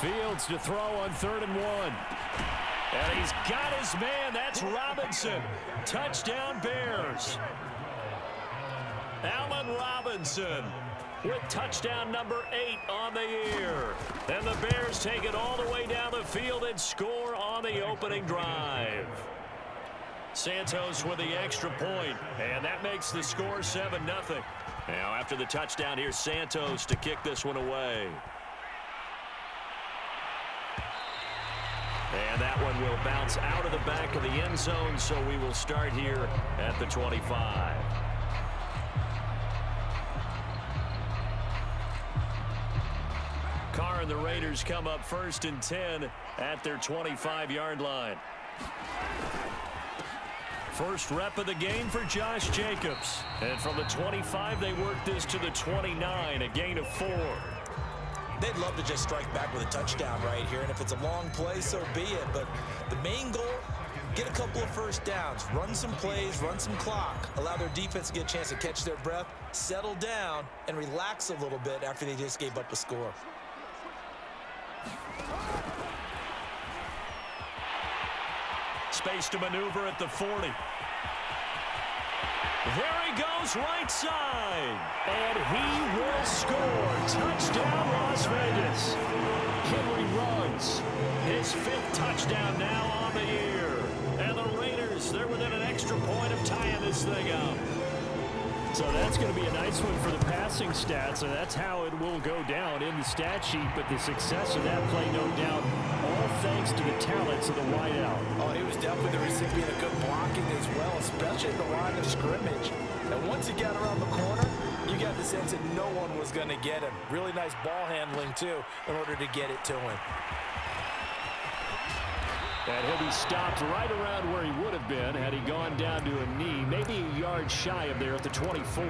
Fields to throw on 3rd and 1. And he's got his man. That's Robinson. Touchdown, Bears. Allen Robinson with touchdown number 8 on the year. And the Bears take it all the way down the field and score on the opening drive. Santos with the extra point, and that makes the score 7-0. Now after the touchdown, here's Santos to kick this one away. And that one will bounce out of the back of the end zone, so we will start here at the 25. Carr and the Raiders come up 1st and 10 at their 25-yard line. First rep of the game for Josh Jacobs. And from the 25, they work this to the 29, a gain of 4. They'd love to just strike back with a touchdown right here, and if it's a long play, so be it. But the main goal, get a couple of first downs, run some plays, run some clock, allow their defense to get a chance to catch their breath, settle down, and relax a little bit after they just gave up a score. Space to maneuver at the 40. There he goes, right side. And he will score. Touchdown, Las Vegas. Henry runs. His 5th touchdown now on the year. And the Raiders, they're within an extra point of tying this thing up. So that's going to be a nice one for the passing stats, and that's how it will go down in the stat sheet. But the success of that play, no doubt, all thanks to the talents of the wideout. Oh, he was definitely the recipient of good blocking as well, especially at the line of scrimmage. And once he got around the corner, you got the sense that no one was going to get him. Really nice ball handling, too, in order to get it to him. And he'll be stopped right around where he would have been had he gone down to a knee, maybe a yard shy of there at the 24.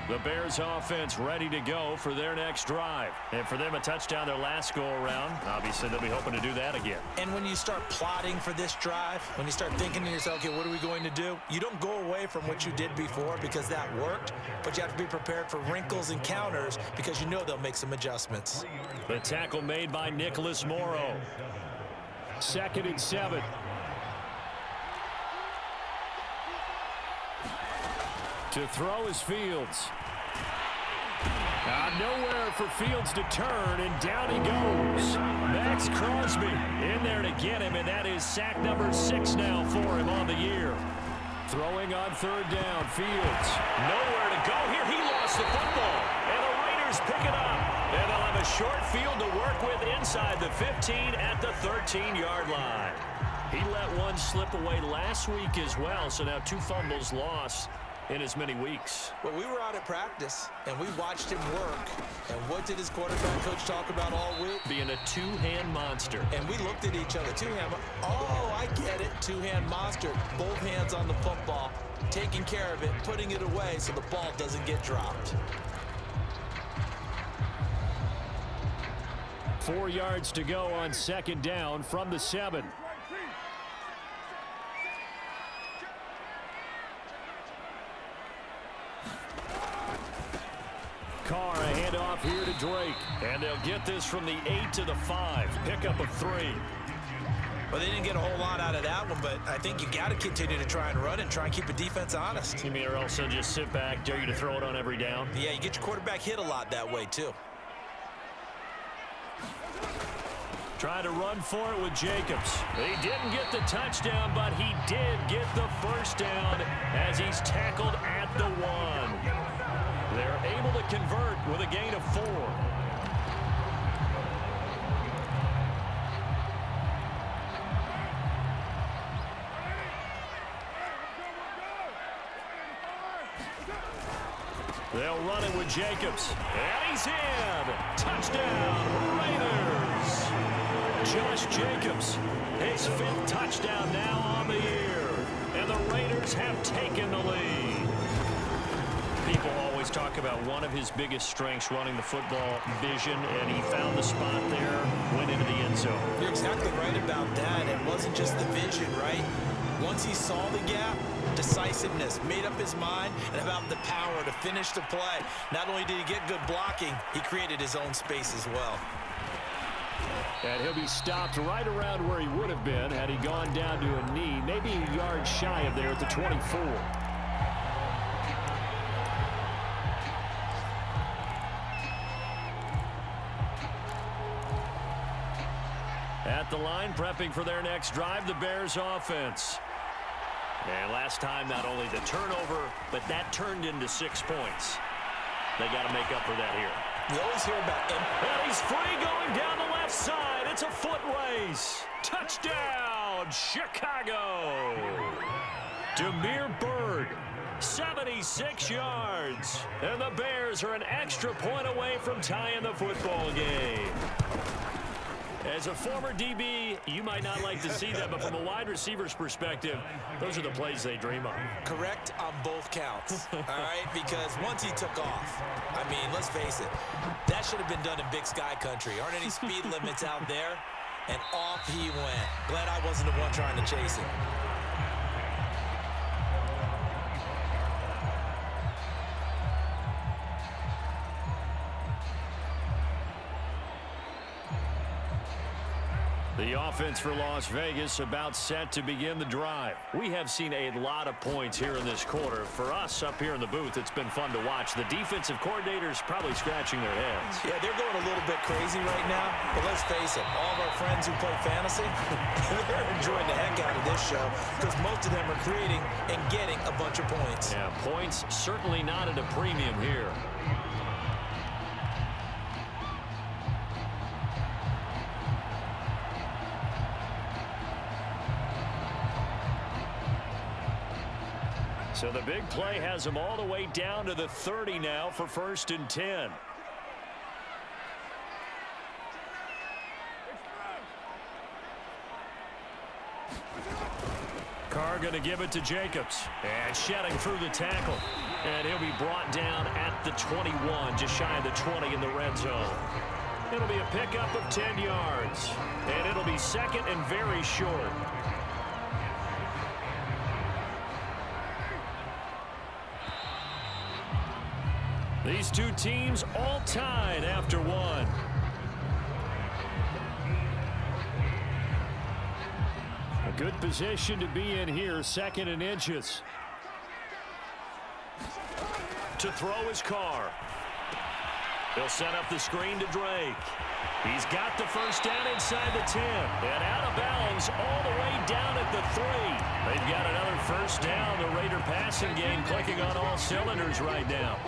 The Bears offense ready to go for their next drive. And for them, a touchdown their last go-around. Obviously, they'll be hoping to do that again. And when you start plotting for this drive, when you start thinking to yourself, okay, what are we going to do? You don't go away from what you did before because that worked, but you have to be prepared for wrinkles and counters because you know they'll make some adjustments. The tackle made by Nicholas Morrow. 2nd and 7. To throw is Fields. Nowhere for Fields to turn, and down he goes. Max Crosby in there to get him, and that is sack number 6 now for him on the year. Throwing on 3rd down, Fields. Nowhere to go here. He lost the football, and the Raiders pick it up. And they'll have a short field to work with inside the 15 at the 13-yard line. He let one slip away last week as well, so now 2 fumbles lost in as many weeks. Well, we were out at practice, and we watched him work. And what did his quarterback coach talk about all week? Being a 2-hand monster. And we looked at each other. 2-hand. Oh, I get it. 2-hand monster. Both hands on the football, taking care of it, putting it away so the ball doesn't get dropped. 4 yards to go on 2nd down from the 7. Carr, a handoff here to Drake. And they'll get this from the 8 to the 5. Pickup of 3. Well, they didn't get a whole lot out of that one, but I think you got to continue to try and run and try and keep the defense honest. You mean or else they'll just sit back, dare you to throw it on every down? Yeah, you get your quarterback hit a lot that way, too. Trying to run for it with Jacobs. He didn't get the touchdown, but he did get the first down as he's tackled at the 1. They're able to convert with a gain of 4. They'll run it with Jacobs. And he's in. Touchdown, Raiders. Josh Jacobs, his 5th touchdown now on the year. And the Raiders have taken the lead. People always talk about one of his biggest strengths running the football, vision, and he found the spot there, went into the end zone. You're exactly right about that. It wasn't just the vision, right? Once he saw the gap, decisiveness, made up his mind, and about the power to finish the play. Not only did he get good blocking, he created his own space as well. And he'll be stopped right around where he would have been had he gone down to a knee, maybe a yard shy of there at the 24. At the line, prepping for their next drive, the Bears offense. And last time, not only the turnover, but that turned into 6 points. They got to make up for that here. You always hear about him. And he's free going down the left side. It's a foot race. Touchdown, Chicago. Demir Bird, 76 yards. And the Bears are an extra point away from tying the football game. As a former DB, you might not like to see that, but from a wide receiver's perspective, those are the plays they dream of. Correct on both counts, all right? Because once he took off, I mean, let's face it, that should have been done in Big Sky country. Aren't any speed limits out there? And off he went. Glad I wasn't the one trying to chase him. The offense for Las Vegas about set to begin the drive. We have seen a lot of points here in this quarter. For us up here in the booth, it's been fun to watch. The defensive coordinators probably scratching their heads. Yeah, they're going a little bit crazy right now. But let's face it, all of our friends who play fantasy, they're enjoying the heck out of this show because most of them are creating and getting a bunch of points. Yeah, points certainly not at a premium here. So the big play has them all the way down to the 30 now for 1st and 10. Carr going to give it to Jacobs. And shedding through the tackle. And he'll be brought down at the 21, just shy of the 20 in the red zone. It'll be a pickup of 10 yards. And it'll be second and very short. These two teams all tied after one. A good position to be in here, 2nd and inches. To throw his Carr. He'll set up the screen to Drake. He's got the first down inside the 10. And out of bounds all the way down at the 3. They've got another first down. The Raider passing game clicking on all cylinders right now.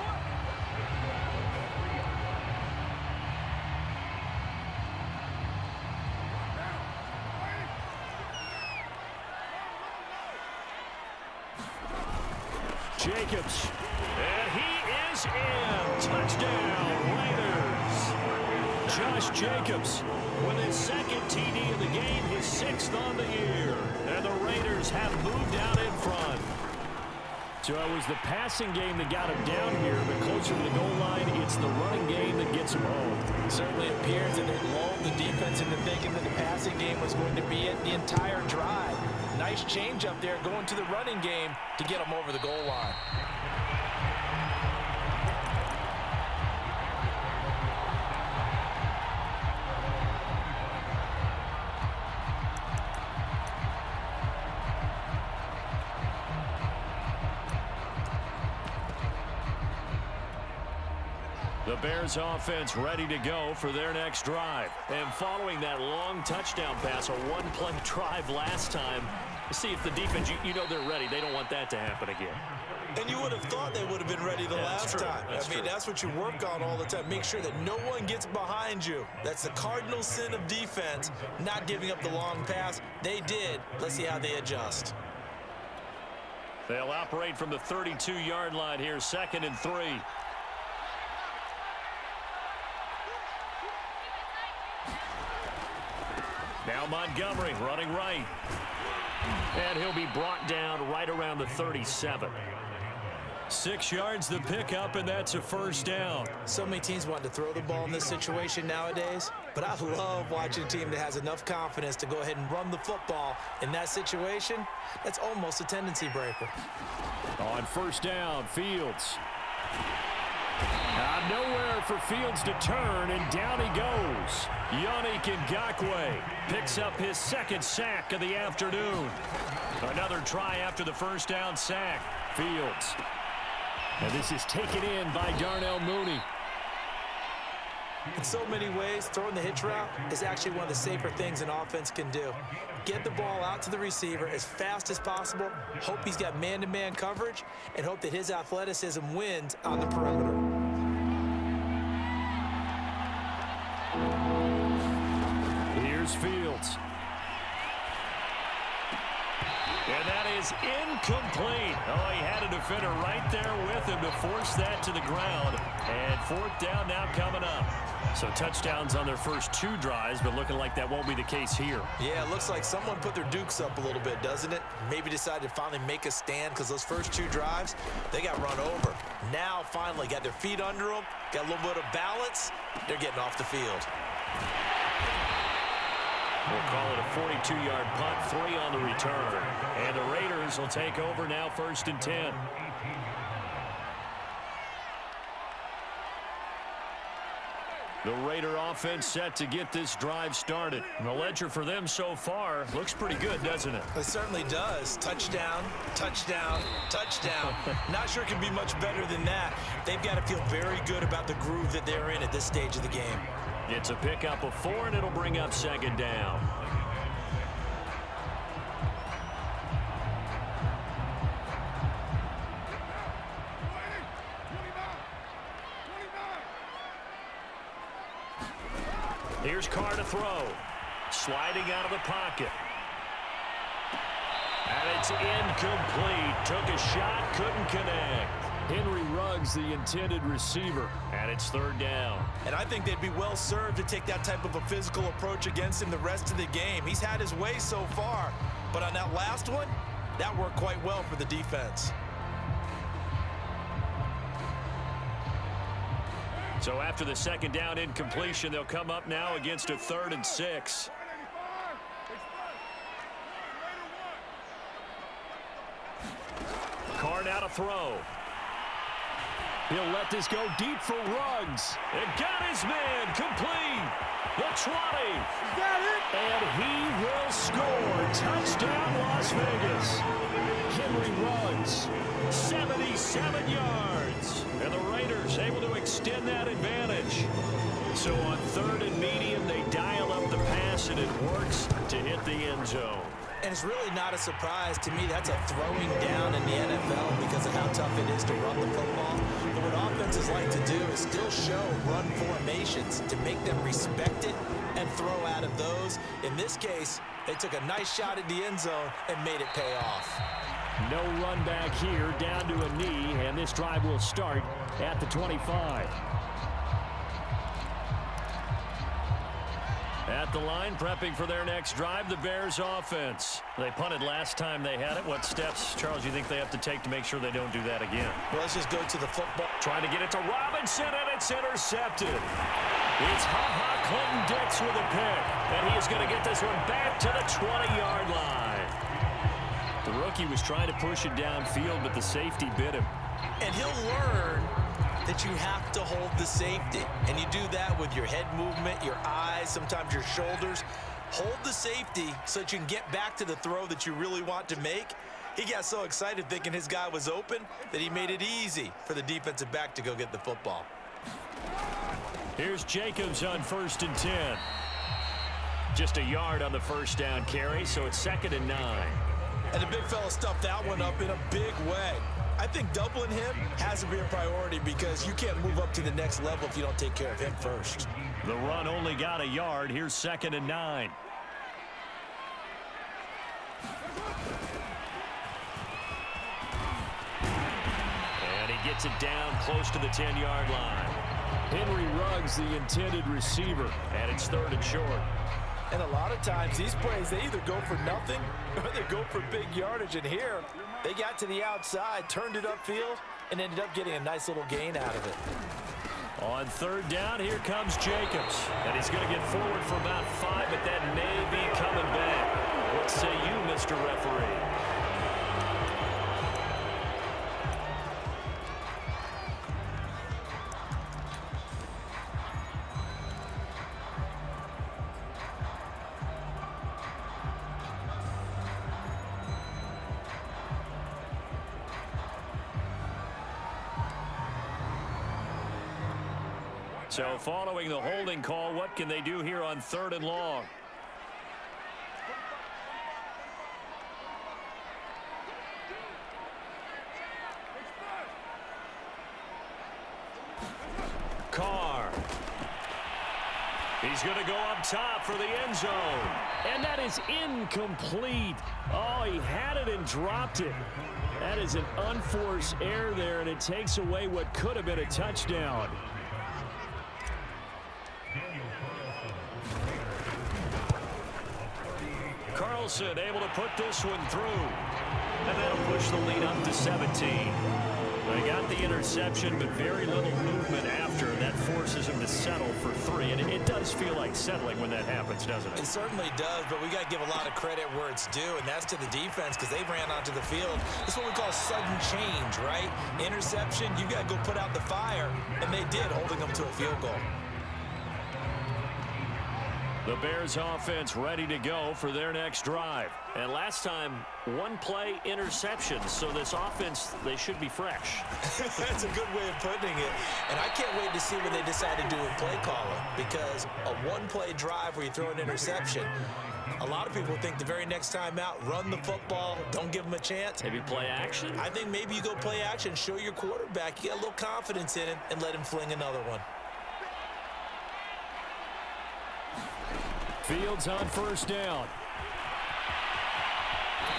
Jacobs, and he is in. Touchdown, Raiders. Josh Jacobs with his 2nd TD of the game, his 6th on the year. And the Raiders have moved out in front. So it was the passing game that got him down here, but closer to the goal line, it's the running game that gets him home. It certainly appears that they lulled the defense into thinking that the passing game was going to be it the entire drive. Nice change up there going to the running game to get them over the goal line. The Bears offense ready to go for their next drive. And following that long touchdown pass, a one-play drive last time, see if the defense, you know they're ready. They don't want that to happen again. And you would have thought they would have been ready the last time. I mean, that's what you work on all the time. Make sure that no one gets behind you. That's the cardinal sin of defense, not giving up the long pass. They did. Let's see how they adjust. They'll operate from the 32-yard line here, 2nd and 3. Now Montgomery running right. And he'll be brought down right around the 37. 6 yards the pickup, and that's a first down. So many teams want to throw the ball in this situation nowadays. but I love watching a team that has enough confidence to go ahead and run the football. In that situation, that's almost a tendency breaker. On first down, Fields. Nowhere for Fields to turn, and down he goes. Yannick Ngakoue picks up his second sack of the afternoon. Another try after the first down sack. Fields. And this is taken in by Darnell Mooney. In so many ways, throwing the hitch route is actually one of the safer things an offense can do. Get the ball out to the receiver as fast as possible, hope he's got man-to-man coverage, and hope that his athleticism wins on the perimeter. Here's Fields. And that is incomplete. Oh, he had a defender right there with him to force that to the ground. And fourth down now coming up. So touchdowns on their first 2 drives, but looking like that won't be the case here. Yeah, it looks like someone put their dukes up a little bit, doesn't it? Maybe decided to finally make a stand because those first 2 drives, they got run over. Now finally got their feet under them, got a little bit of balance. They're getting off the field. We'll call it a 42-yard punt, 3 on the return. And the Raiders will take over now, 1st and 10. The Raider offense set to get this drive started. The ledger for them so far looks pretty good, doesn't it? It certainly does. Touchdown, touchdown, touchdown. Not sure it can be much better than that. They've got to feel very good about the groove that they're in at this stage of the game. It's a pickup of 4, and it'll bring up 2nd down. Here's Carr to throw. Sliding out of the pocket. And it's incomplete. Took a shot, couldn't connect. Henry Ruggs, the intended receiver, and it's 3rd down. And I think they'd be well served to take that type of a physical approach against him the rest of the game. He's had his way so far, but on that last one, that worked quite well for the defense. So after the 2nd down incompletion, they'll come up now against a 3rd and 6. Carr now to throw. He'll let this go deep for Ruggs. And got his man complete. The 20. Got it. And he will score. Touchdown, Las Vegas. Henry Ruggs, 77 yards. And the Raiders able to extend that advantage. So on 3rd and medium, they dial up the pass, and it works to hit the end zone. And it's really not a surprise to me. That's a throwing down in the NFL because of how tough it is to run the football. But what offenses like to do is still show run formations to make them respect it and throw out of those. In this case, they took a nice shot at the end zone and made it pay off. No run back here, down to a knee, and this drive will start at the 25. At the line, prepping for their next drive, the Bears offense. They punted last time they had it. What steps, Charles, you think they have to take to make sure they don't do that again? Well, let's just go to the football. Trying to get it to Robinson, and it's intercepted. It's Clinton-Dix with a pick, and he is going to get this one back to the 20-yard line. The rookie was trying to push it downfield, but the safety bit him. And he'll learn that you have to hold the safety. And you do that with your head movement, your eyes, sometimes your shoulders. Hold the safety so that you can get back to the throw that you really want to make. He got so excited thinking his guy was open that he made it easy for the defensive back to go get the football. Here's Jacobs on 1st and 10. Just a yard on the first down carry, so it's 2nd and 9. And the big fella stuffed that one up in a big way. I think doubling him has to be a priority because you can't move up to the next level if you don't take care of him first. The run only got a yard. Here's 2nd and 9. And he gets it down close to the 10-yard line. Henry Ruggs, the intended receiver, and it's 3rd and short. And a lot of times these plays, they either go for nothing or they go for big yardage. And here, they got to the outside, turned it upfield, and ended up getting a nice little gain out of it. On third down, here comes Jacobs. And he's going to get forward for about 5, but that may be coming back. What say you, Mr. Referee? So following the holding call, what can they do here on 3rd and long? Carr. He's going to go up top for the end zone. And that is incomplete. Oh, he had it and dropped it. That is an unforced error there, and it takes away what could have been a touchdown. Carlson able to put this one through. And that'll push the lead up to 17. They got the interception, but very little movement after. That forces him to settle for 3. And it does feel like settling when that happens, doesn't it? It certainly does, but we got to give a lot of credit where it's due, and that's to the defense because they ran onto the field. It's what we call sudden change, right? Interception, you got to go put out the fire, and they did, holding them to a field goal. The Bears offense ready to go for their next drive. And last time, 1-play interception. So this offense, they should be fresh. That's a good way of putting it. And I can't wait to see what they decide to do with play calling. Because a 1-play drive where you throw an interception, a lot of people think the very next time out, run the football, don't give them a chance. Maybe play action? I think maybe you go play action, show your quarterback, you got a little confidence in him, and let him fling another one. Fields on 1st down.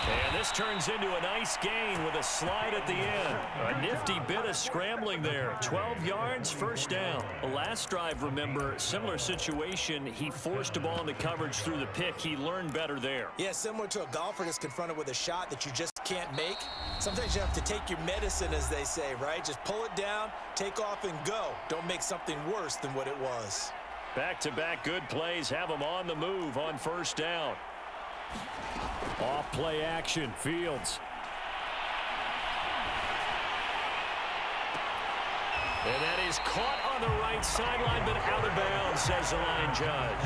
And this turns into a nice gain with a slide at the end. A nifty bit of scrambling there. 12 yards, 1st down. The last drive, remember, similar situation. He forced a ball into coverage through the pick. He learned better there. Yeah, similar to a golfer that's confronted with a shot that you just can't make. Sometimes you have to take your medicine, as they say, right? Just pull it down, take off, and go. Don't make something worse than what it was. Back-to-back good plays have him on the move on 1st down. Off play action, Fields. And that is caught on the right sideline, but out of bounds, says the line judge.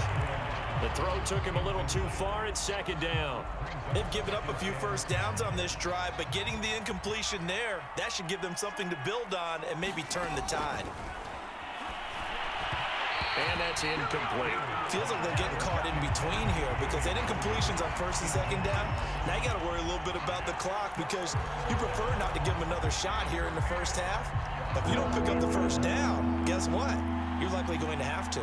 The throw took him a little too far at 2nd down. They've given up a few 1st downs on this drive, but getting the incompletion there, that should give them something to build on and maybe turn the tide. And that's incomplete. Feels like they're getting caught in between here because they did incompletions on 1st and 2nd down. Now you got to worry a little bit about the clock because you prefer not to give them another shot here in the 1st half. But if you don't pick up the 1st down, guess what? You're likely going to have to.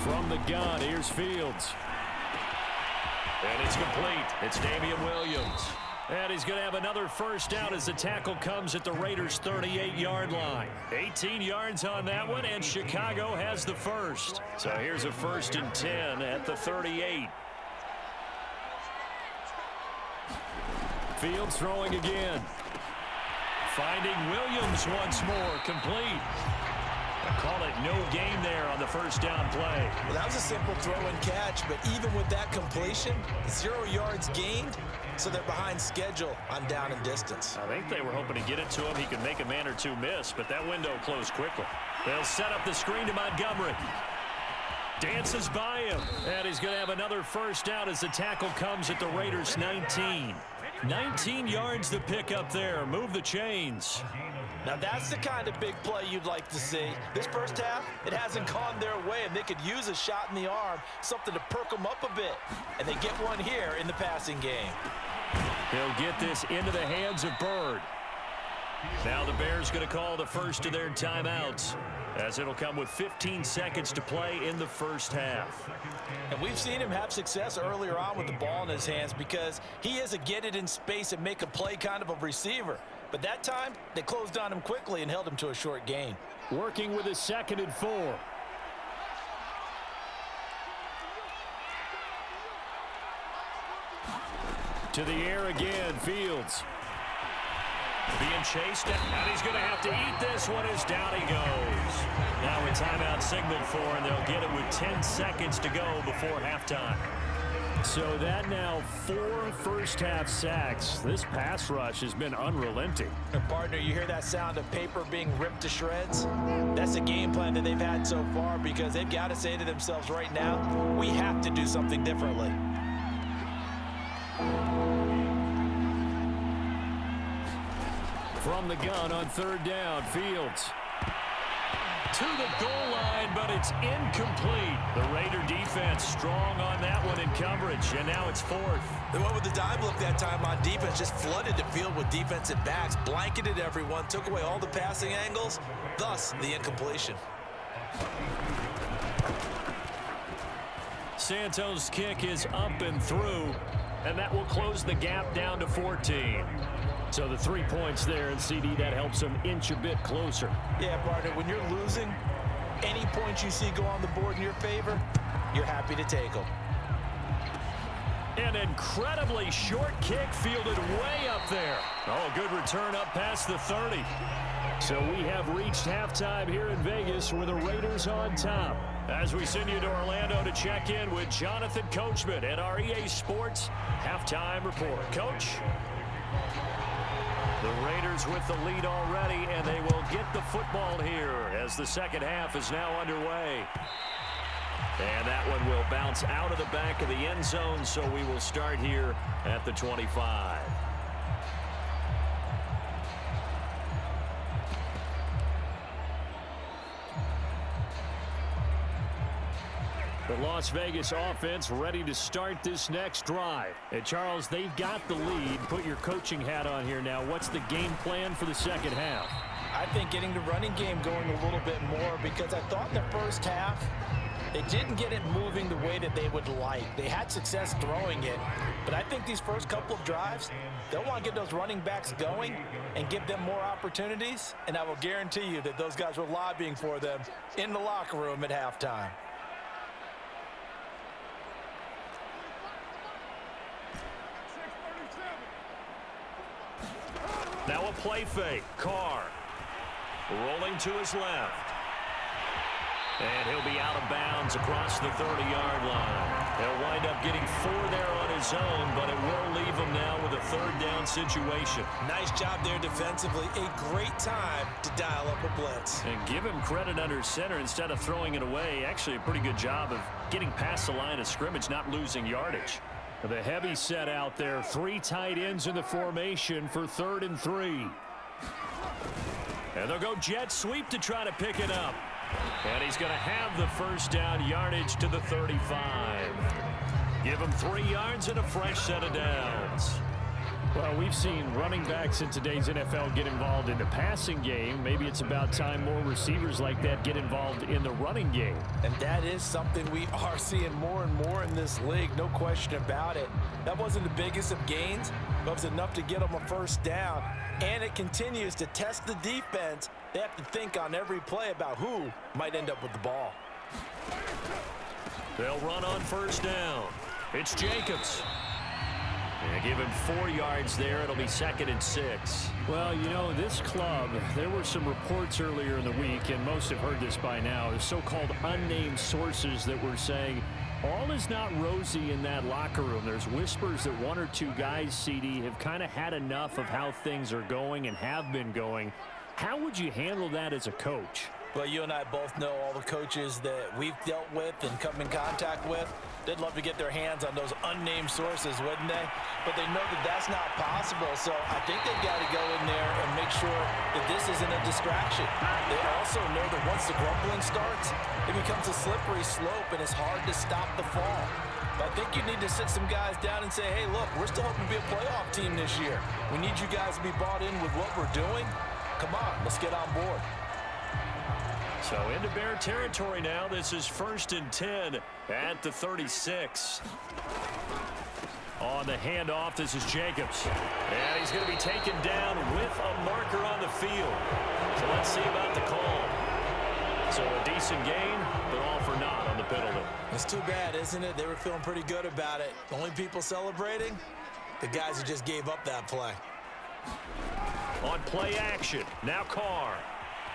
From the gun, here's Fields. And it's complete. It's Damian Williams. And he's going to have another 1st down as the tackle comes at the Raiders' 38-yard line. 18 yards on that one, and Chicago has the first. So here's a 1st and 10 at the 38. Fields throwing again. Finding Williams once more, complete. Call it no gain there on the 1st down play. Well, that was a simple throw and catch, but even with that completion, 0 yards gained, so they're behind schedule on down and distance. I think they were hoping to get it to him. He could make a man or two miss, but that window closed quickly. They'll set up the screen to Montgomery. Dances by him, and he's going to have another 1st down as the tackle comes at the Raiders' 19. 19 yards to pick up there. Move the chains. Now that's the kind of big play you'd like to see. This 1st half, it hasn't gone their way, and they could use a shot in the arm, something to perk them up a bit. And they get one here in the passing game. They'll get this into the hands of Bird. Now the Bears going to call the first of their timeouts, as it'll come with 15 seconds to play in the 1st half. And we've seen him have success earlier on with the ball in his hands because he is a get it in space and make a play kind of a receiver. But that time, they closed on him quickly and held him to a short gain. Working with a 2nd and 4. To the air again, Fields. Being chased, and he's going to have to eat this one as down he goes. Now a timeout signaled for, and they'll get it with 10 seconds to go before halftime. So that now 4 first-half sacks. This pass rush has been unrelenting. Partner, you hear that sound of paper being ripped to shreds? That's the game plan that they've had so far, because they've got to say to themselves right now, we have to do something differently. From the gun on third down, Fields to the goal line, but it's incomplete. The Raider defense strong on that one in coverage, and now it's 4th. They went with the dive look that time on defense, just flooded the field with defensive backs, blanketed everyone, took away all the passing angles, thus the incompletion. Santos' kick is up and through, and that will close the gap down to 14. So the 3 points there, and CD, that helps them inch a bit closer. Yeah, partner, when you're losing, any points you see go on the board in your favor, you're happy to take them. An incredibly short kick fielded way up there. Oh, good return up past the 30. So we have reached halftime here in Vegas with the Raiders on top. As we send you to Orlando to check in with Jonathan Coachman at our EA Sports Halftime Report. Coach? The Raiders with the lead already, and they will get the football here as the second half is now underway. And that one will bounce out of the back of the end zone, so we will start here at the 25. The Las Vegas offense ready to start this next drive. And Charles, they've got the lead. Put your coaching hat on here now. What's the game plan for the second half? I think getting the running game going a little bit more, because I thought in the first half they didn't get it moving the way that they would like. They had success throwing it, but I think these first couple of drives, they'll want to get those running backs going and give them more opportunities, and I will guarantee you that those guys were lobbying for them in the locker room at halftime. Now a play fake. Carr rolling to his left. And he'll be out of bounds across the 30-yard line. He'll wind up getting 4 there on his own, but it will leave him now with a third down situation. Nice job there defensively. A great time to dial up a blitz. And give him credit under center instead of throwing it away. Actually, a pretty good job of getting past the line of scrimmage, not losing yardage. The heavy set out there. 3 tight ends in the formation for 3rd and 3. And they'll go jet sweep to try to pick it up. And he's going to have the first down, yardage to the 35. Give him 3 yards and a fresh set of downs. Well, we've seen running backs in today's NFL get involved in the passing game. Maybe it's about time more receivers like that get involved in the running game. And that is something we are seeing more and more in this league, no question about it. That wasn't the biggest of gains, but it was enough to get them a first down. And it continues to test the defense. They have to think on every play about who might end up with the ball. They'll run on first down. It's Jacobs. And give him 4 yards there. It'll be 2nd and 6. Well, you know, this club, there were some reports earlier in the week, and most have heard this by now, the so-called unnamed sources that were saying all is not rosy in that locker room. There's whispers that 1 or 2 guys, CD, have kind of had enough of how things are going and have been going. How would you handle that as a coach? Well, you and I both know all the coaches that we've dealt with and come in contact with. They'd love to get their hands on those unnamed sources, wouldn't they? But they know that that's not possible, so I think they've got to go in there and make sure that this isn't a distraction. They also know that once the grumbling starts, it becomes a slippery slope, and it's hard to stop the fall. But I think you need to sit some guys down and say, hey, look, we're still hoping to be a playoff team this year. We need you guys to be bought in with what we're doing. Come on, let's get on board. So into Bear territory now. This is 1st and 10 at the 36. On the handoff, this is Jacobs. And he's going to be taken down with a marker on the field. So let's see about the call. So a decent gain, but all for naught on the penalty. It's too bad, isn't it? They were feeling pretty good about it. The only people celebrating, the guys who just gave up that play. On play action. Now Carr.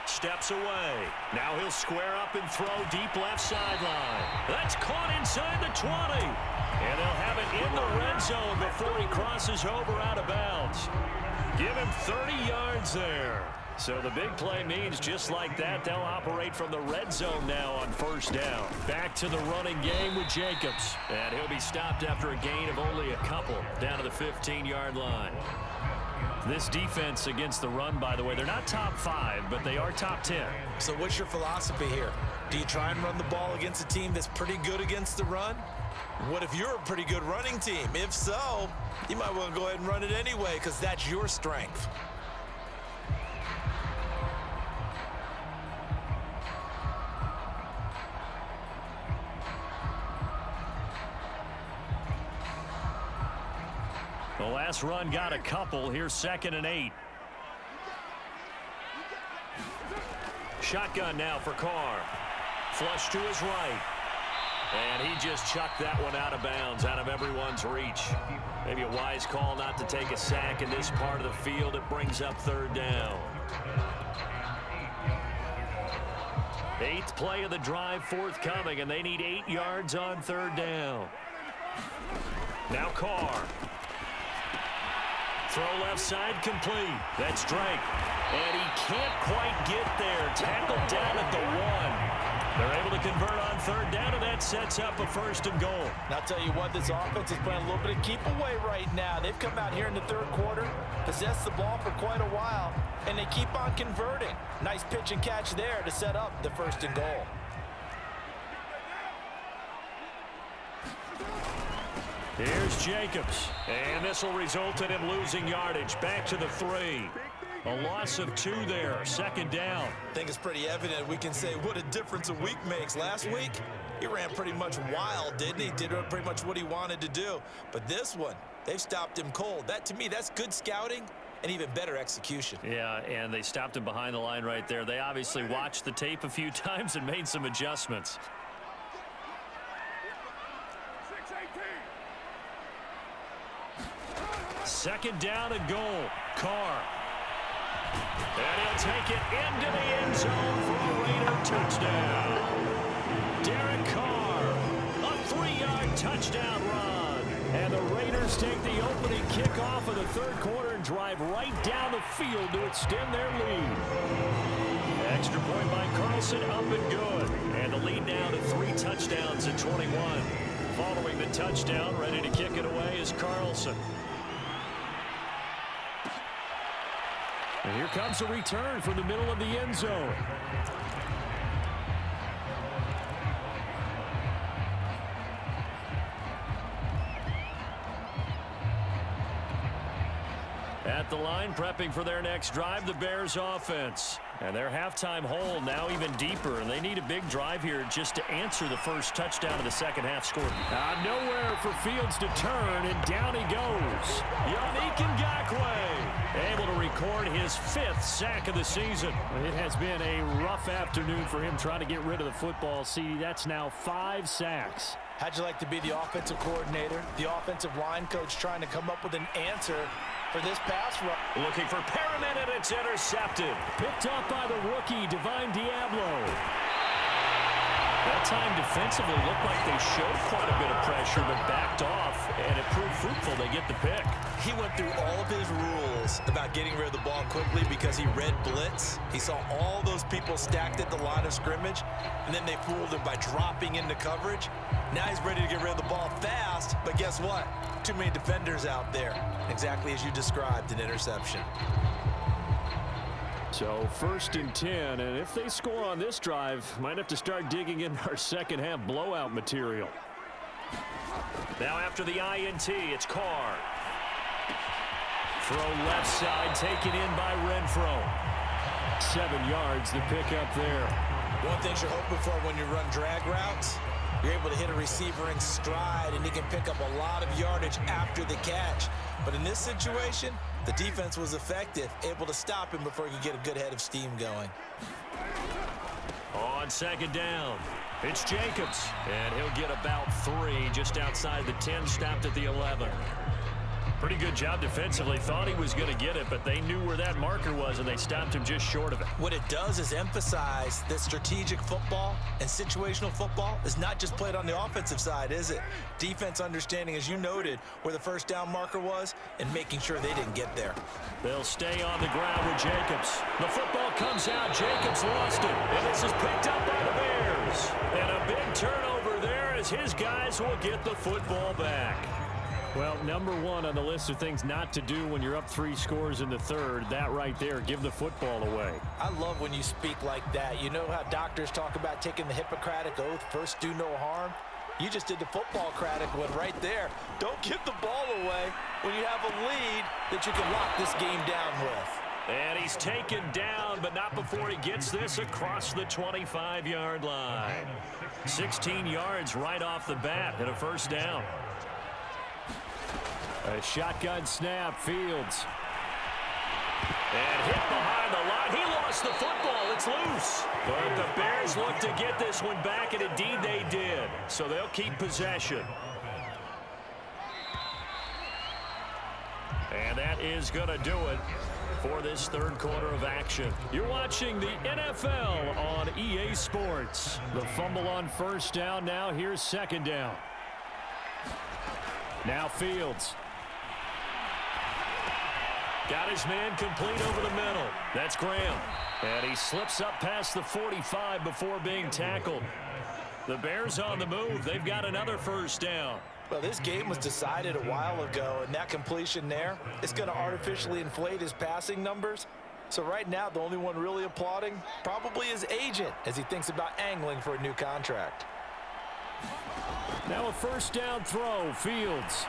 Steps away. Now he'll square up and throw deep left sideline. That's caught inside the 20. And they'll have it in the red zone before he crosses over out of bounds. Give him 30 yards there. So the big play means just like that, they'll operate from the red zone now on first down. Back to the running game with Jacobs. And he'll be stopped after a gain of only a couple down to the 15-yard line. This defense against the run, by the way, they're not top 5, but they are top 10. So what's your philosophy here? Do you try and run the ball against a team that's pretty good against the run? What if you're a pretty good running team? If so, you might want to go ahead and run it anyway because that's your strength. The last run got a couple. Here's 2nd and 8. Shotgun now for Carr. Flush to his right. And he just chucked that one out of bounds, out of everyone's reach. Maybe a wise call not to take a sack in this part of the field. It brings up 3rd down. 8th play of the drive forthcoming, and they need 8 yards on 3rd down. Now Carr. Throw left side complete. That's Drake. And he can't quite get there. Tackled down at the 1. They're able to convert on 3rd down, and that sets up a 1st and goal. Now, I'll tell you what, this offense is playing a little bit of keep away right now. They've come out here in the 3rd quarter, possessed the ball for quite a while, and they keep on converting. Nice pitch and catch there to set up the 1st and goal. Here's Jacobs, and this will result in him losing yardage. Back to the 3. A loss of 2 there, 2nd down. I think it's pretty evident we can say what a difference a week makes. Last week, he ran pretty much wild, didn't he? Did pretty much what he wanted to do. But this one, they've stopped him cold. That, to me, that's good scouting and even better execution. Yeah, and they stopped him behind the line right there. They obviously watched the tape a few times and made some adjustments. 2nd down and goal. Carr. And he'll take it into the end zone for a Raider touchdown. Derek Carr, a 3-yard touchdown run. And the Raiders take the opening kickoff of the 3rd quarter and drive right down the field to extend their lead. Extra point by Carlson, up and good. And the lead now to 3 touchdowns at 21. Following the touchdown, ready to kick it away is Carlson. And here comes a return from the middle of the end zone. At the line, prepping for their next drive, the Bears offense. And their halftime hole now even deeper, and they need a big drive here just to answer the first touchdown of the 2nd half score. Nowhere for Fields to turn, and down he goes. Yannick Ngakoue able to record his 5th sack of the season. It has been a rough afternoon for him trying to get rid of the football. See, that's now 5 sacks. How'd you like to be the offensive coordinator, the offensive line coach trying to come up with an answer for this pass run? Looking for Perriman, and it's intercepted. Picked up by the rookie, Divine Diablo. That time defensively looked like they showed quite a bit of pressure, but backed off, and it proved fruitful. They get the pick. He went through all of his rules about getting rid of the ball quickly because he read blitz. He saw all those people stacked at the line of scrimmage, and then they fooled him by dropping into coverage. Now he's ready to get rid of the ball fast, but guess what? Too many defenders out there. Exactly as you described, an interception. So 1st and 10, and if they score on this drive, might have to start digging in our 2nd half blowout material. Now after the INT, it's Carr. Throw left side, taken in by Renfro. 7 yards, the pickup there. One thing you're hoping for when you run drag routes, you're able to hit a receiver in stride, and he can pick up a lot of yardage after the catch. But in this situation, the defense was effective, able to stop him before he could get a good head of steam going. On 2nd down, it's Jacobs, and he'll get about 3 just outside the 10, stopped at the 11. Pretty good job defensively. Thought he was going to get it, but they knew where that marker was, and they stopped him just short of it. What it does is emphasize that strategic football and situational football is not just played on the offensive side, is it? Defense understanding, as you noted, where the first down marker was and making sure they didn't get there. They'll stay on the ground with Jacobs. The football comes out. Jacobs lost it, and this is picked up by the Bears. And a big turnover there as his guys will get the football back. Well, number one on the list of things not to do when you're up 3 scores in the third, that right there, give the football away. I love when you speak like that. You know how doctors talk about taking the Hippocratic Oath, first do no harm? You just did the football-cratic one right there. Don't give the ball away when you have a lead that you can lock this game down with. And he's taken down, but not before he gets this across the 25-yard line. 16 yards right off the bat and a first down. A shotgun snap, Fields. And hit behind the line. He lost the football. It's loose. But the Bears look to get this one back, and indeed they did. So they'll keep possession. And that is going to do it for this third quarter of action. You're watching the NFL on EA Sports. The fumble on first down. Now here's second down. Now Fields. Got his man complete over the middle. That's Graham. And he slips up past the 45 before being tackled. The Bears on the move. They've got another first down. Well, this game was decided a while ago, and that completion there, it's going to artificially inflate his passing numbers. So right now, the only one really applauding probably his agent as he thinks about angling for a new contract. Now a first down throw. Fields.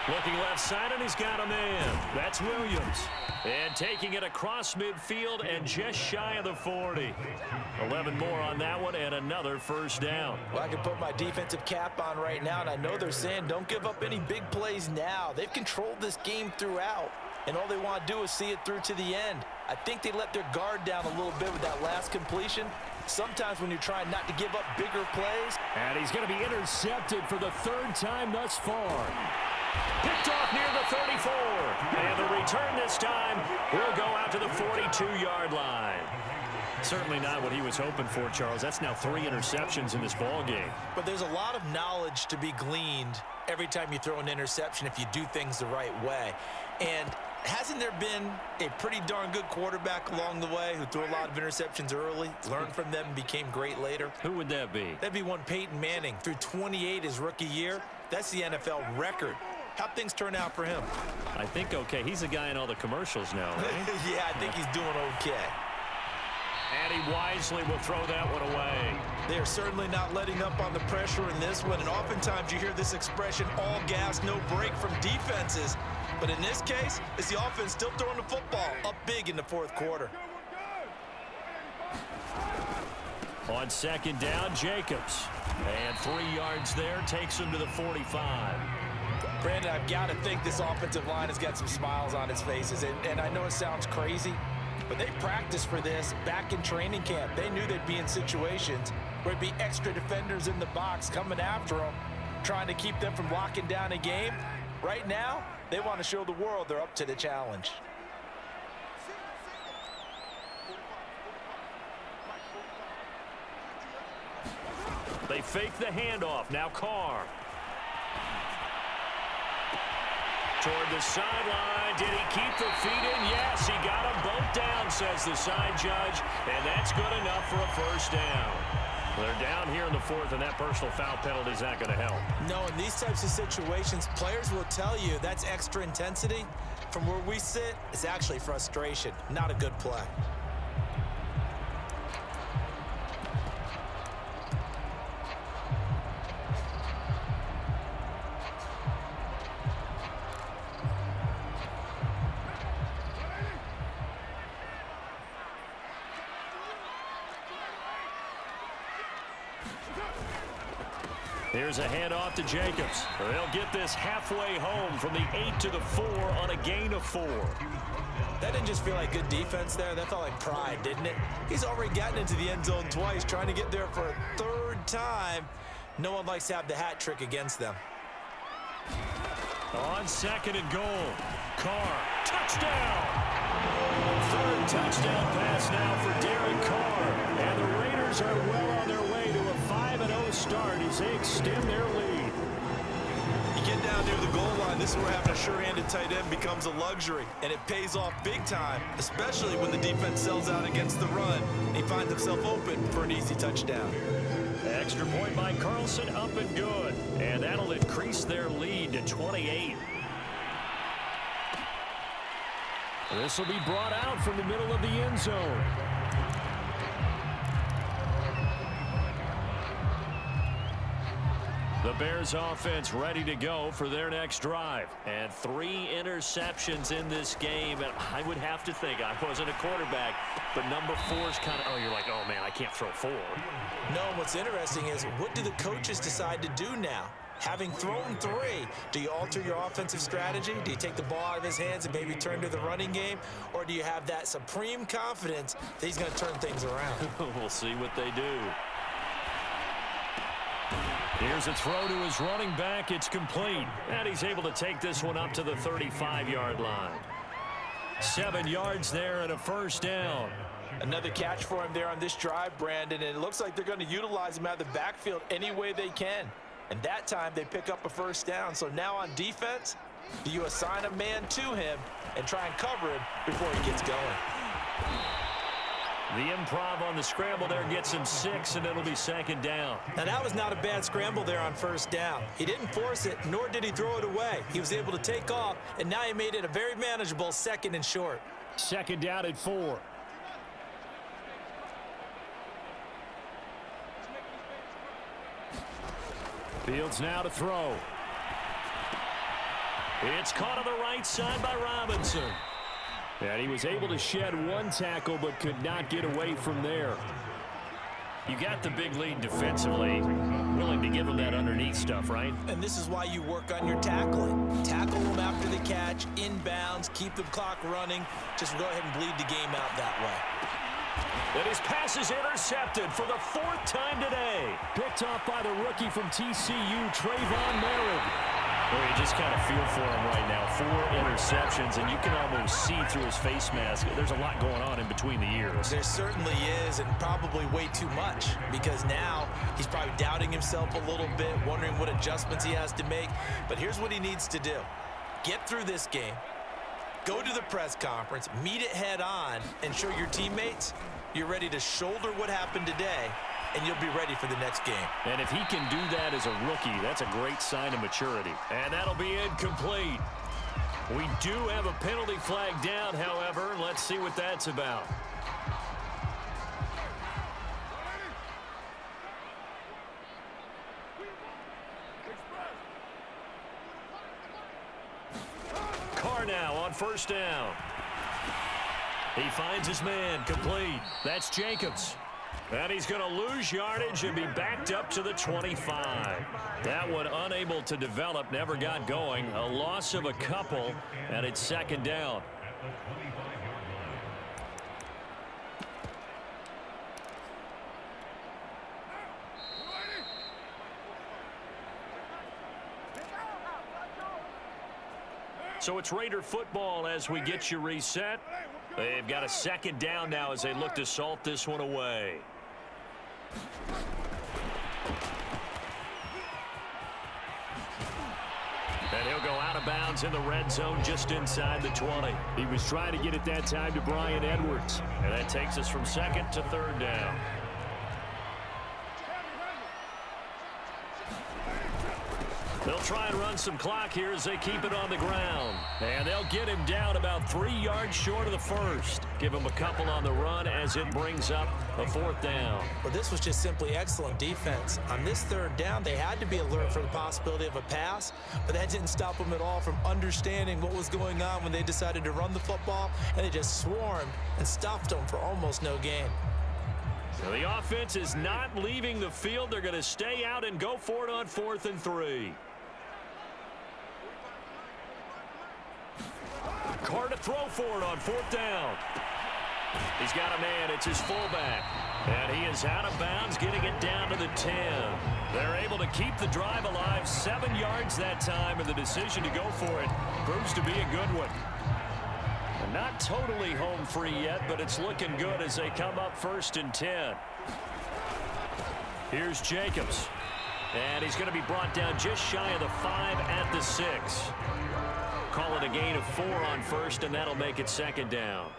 Looking left side, and he's got a man. That's Williams. And taking it across midfield and just shy of the 40. 11 more on that one and another first down. Well, I can put my defensive cap on right now, and I know they're saying don't give up any big plays now. They've controlled this game throughout, and all they want to do is see it through to the end. I think they let their guard down a little bit with that last completion. Sometimes when you're trying not to give up bigger plays. And he's going to be intercepted for the third time thus far. Picked off near the 34. And the return this time will go out to the 42-yard line. Certainly not what he was hoping for, Charles. That's now 3 interceptions in this ball game. But there's a lot of knowledge to be gleaned every time you throw an interception if you do things the right way. And hasn't there been a pretty darn good quarterback along the way who threw a lot of interceptions early, learned from them, and became great later? Who would that be? That'd be one Peyton Manning. Threw 28 his rookie year. That's the NFL record. How'd things turn out for him? I think okay. He's a guy in all the commercials now, right? Yeah, I think he's doing okay. And he wisely will throw that one away. They are certainly not letting up on the pressure in this one, and oftentimes you hear this expression, all gas, no break from defenses. But in this case, it's the offense still throwing the football up big in the fourth quarter. On second down, Jacobs. And 3 yards there, takes him to the 45. Brandon, I've got to think this offensive line has got some smiles on its faces. And I know it sounds crazy, but they practiced for this back in training camp. They knew they'd be in situations where there'd be extra defenders in the box coming after them, trying to keep them from locking down a game. Right now, they want to show the world they're up to the challenge. They fake the handoff. Now Carr. Toward the sideline. Did he keep the feet in? Yes, he got them both down, says the side judge. And that's good enough for a first down. They're down here in the fourth, and that personal foul penalty is not going to help. No, in these types of situations, players will tell you that's extra intensity. From where we sit, it's actually frustration. Not a good play. Here's a handoff to Jacobs. They'll get this halfway home from the 8 to the 4 on a gain of 4. That didn't just feel like good defense there. That felt like pride, didn't it? He's already gotten into the end zone twice, trying to get there for a third time. No one likes to have the hat trick against them. On second and goal. Carr, touchdown! Third touchdown pass now for Derek Carr. And the Raiders are well on their way to a 5-0 start as they extend their lead. You get down near the goal line, this is where having a sure-handed tight end becomes a luxury, and it pays off big time, especially when the defense sells out against the run, and he finds himself open for an easy touchdown. Extra point by Carlson, up and good. And that'll increase their lead to 28. This will be brought out from the middle of the end zone. The Bears offense ready to go for their next drive. And 3 interceptions in this game. And I would have to think, I wasn't a quarterback, but number 4 is kind of, oh, you're like, oh, man, I can't throw 4. No, what's interesting is what do the coaches decide to do now? Having thrown 3, do you alter your offensive strategy? Do you take the ball out of his hands and maybe turn to the running game? Or do you have that supreme confidence that he's going to turn things around? We'll see what they do. Here's a throw to his running back. It's complete. And he's able to take this one up to the 35-yard line. 7 yards there and a first down. Another catch for him there on this drive, Brandon, and it looks like they're going to utilize him out of the backfield any way they can. And that time they pick up a first down. So now on defense, do you assign a man to him and try and cover him before he gets going? The improv on the scramble there gets him 6, and it'll be second down. Now that was not a bad scramble there on first down. He didn't force it, nor did he throw it away. He was able to take off, and now he made it a very manageable second and short. Second down at 4. Fields now to throw. It's caught on the right side by Robinson. And he was able to shed 1 tackle but could not get away from there. You got the big lead defensively. Willing to give him that underneath stuff, right? And this is why you work on your tackling. Tackle them after the catch, inbounds, keep the clock running. Just go ahead and bleed the game out that way. And his pass is intercepted for the 4th time today. Picked off by the rookie from TCU, Trayvon Merritt. Well, you just kind of feel for him right now. 4 interceptions, and you can almost see through his face mask. There's a lot going on in between the ears. There certainly is, and probably way too much, because now he's probably doubting himself a little bit, wondering what adjustments he has to make. But here's what he needs to do. Get through this game. Go to the press conference, meet it head on, and show your teammates you're ready to shoulder what happened today, and you'll be ready for the next game. And if he can do that as a rookie, that's a great sign of maturity. And that'll be incomplete. We do have a penalty flag down, however. Let's see what that's about. Carr now on first down. He finds his man, complete. That's Jacobs. And he's going to lose yardage and be backed up to the 25. That one unable to develop, never got going. A loss of a couple, and it's second down. So it's Raider football as we get you reset. They've got a second down now as they look to salt this one away. And he'll go out of bounds in the red zone just inside the 20. He was trying to get it that time to Bryan Edwards. And that takes us from second to third down. They'll try and run some clock here as they keep it on the ground. And they'll get him down about 3 yards short of the first. Give him a couple on the run as it brings up a 4th down. Well, this was just simply excellent defense. On this 3rd down, they had to be alert for the possibility of a pass, but that didn't stop them at all from understanding what was going on when they decided to run the football, and they just swarmed and stuffed them for almost no gain. So the offense is not leaving the field. They're going to stay out and go for it on 4th and 3. Carr to throw for it on 4th down. He's got a man. It's his fullback. And he is out of bounds, getting it down to the 10. They're able to keep the drive alive, 7 yards that time, and the decision to go for it proves to be a good one. And not totally home free yet, but it's looking good as they come up 1st and 10. Here's Jacobs. And he's going to be brought down just shy of the 5 at the 6. Call it a gain of 4 on 1st, and that'll make it 2nd down.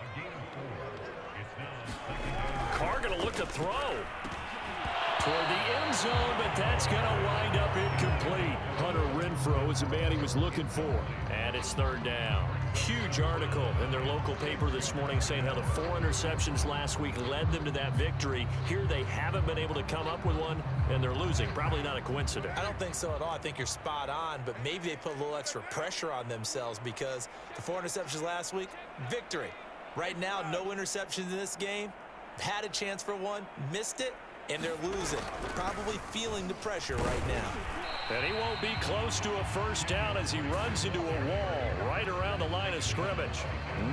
Carr going to look to throw toward the end zone, but that's going to wind up incomplete. Hunter Renfrow is the man he was looking for. And it's 3rd down. Huge article in their local paper this morning saying how the 4 interceptions last week led them to that victory. Here they haven't been able to come up with one, and they're losing. Probably not a coincidence. I don't think so at all. I think you're spot on, but maybe they put a little extra pressure on themselves because the 4 interceptions last week, victory. Right now, no interceptions in this game. Had a chance for one, missed it, and they're losing. Probably feeling the pressure right now. And he won't be close to a 1st down as he runs into a wall right around the line of scrimmage.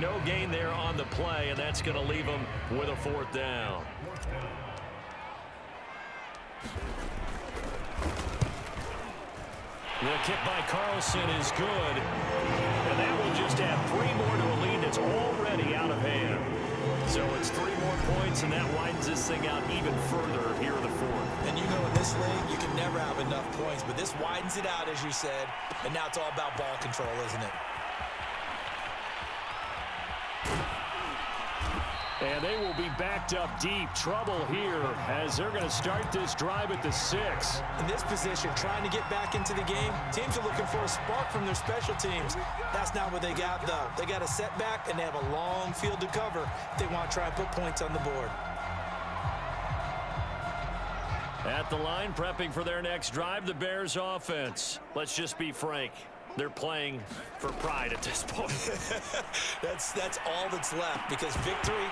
No gain there on the play, and that's going to leave him with a 4th down. The kick by Carlson is good, and that will just add 3 more to a lead that's already out of hand. So it's 3 more points, and that widens this thing out even further here in the 4th. And you know in this league, you can never have enough points, but this widens it out, as you said, and now it's all about ball control, isn't it? And they will be backed up deep. Trouble here as they're going to start this drive at the 6. In this position, trying to get back into the game, teams are looking for a spark from their special teams. That's not what they got, though. They got a setback, and they have a long field to cover if they want to try and put points on the board. At the line, prepping for their next drive, the Bears offense. Let's just be frank. They're playing for pride at this point. That's all that's left because victory,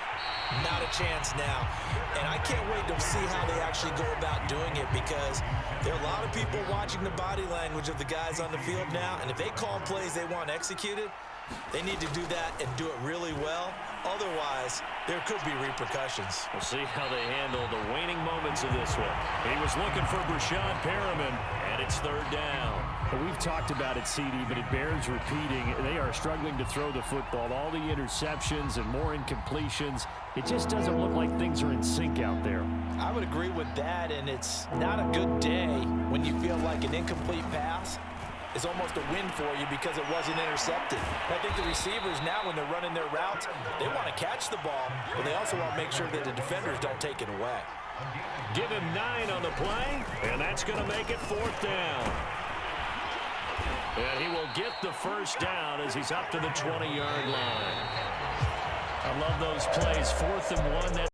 not a chance now. And I can't wait to see how they actually go about doing it because there are a lot of people watching the body language of the guys on the field now. And if they call plays they want executed, they need to do that and do it really well. Otherwise, there could be repercussions. We'll see how they handle the waning moments of this one. He was looking for Brashad Perriman, and it's 3rd down. Well, we've talked about it, CD, but it bears repeating. They are struggling to throw the football. All the interceptions and more incompletions. It just doesn't look like things are in sync out there. I would agree with that, and it's not a good day when you feel like an incomplete pass is almost a win for you because it wasn't intercepted. I think the receivers now, when they're running their routes, they want to catch the ball, but they also want to make sure that the defenders don't take it away. Give him 9 on the play, and that's going to make it 4th down. And he will get the 1st down as he's up to the 20-yard line. I love those plays. 4th and 1.